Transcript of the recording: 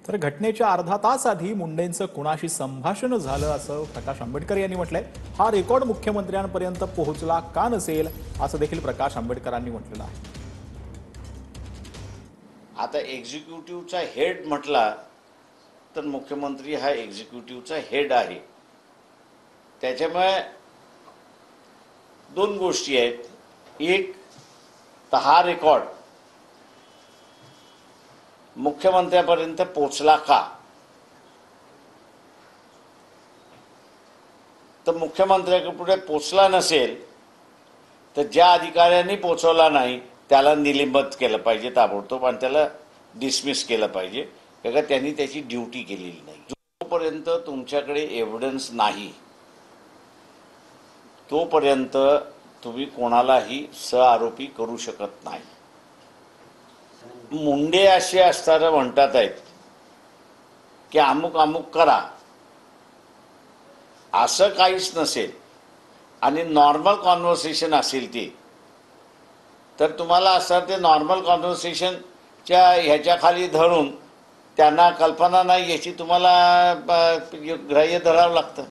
तर घटनेच्या अर्धा तास आधी मुंडेंचं कुणाशी संभाषण झालं असं प्रकाश आंबेडकर यांनी म्हटलंय। हा रेकॉर्ड मुख्यमंत्र्यांपर्यंत पोहोचला का नसेल असं देखील प्रकाश आंबेडकरांनी म्हटलेलं आहे। आता एक्झिक्युटिव्हचा हेड म्हटला तर मुख्यमंत्री हा एक्झिक्युटिव्हचा हेड आहे। त्याच्यामुळे दोन गोष्टी आहेत, एक तर हा रेकॉर्ड मुख्यमंत्र्यापर्यंत पोहोचला का, तर मुख्यमंत्र्यापुढे पोहोचला नसेल तर ज्या अधिकाऱ्यांनी पोहोचवला नाही त्याला निलंबित केलं पाहिजे ताबडतोब आणि त्याला डिसमिस केलं पाहिजे, कारण त्यांनी त्याची ड्युटी केलेली नाही। जोपर्यंत तुमच्याकडे एव्हिडन्स नाही तोपर्यंत तुम्ही कोणालाही सहआरोपी करू शकत नाही। मुंडे असे असताना म्हणतात आहेत की अमुक अमुक करा, असं काहीच नसेल आणि नॉर्मल कॉन्व्हर्सेशन असेल ते, तर तुम्हाला असं ते नॉर्मल कॉन्व्हर्सेशनच्या ह्याच्या खाली धरून त्यांना कल्पना नाही याची तुम्हाला ग्राह्य धरावं लागतं।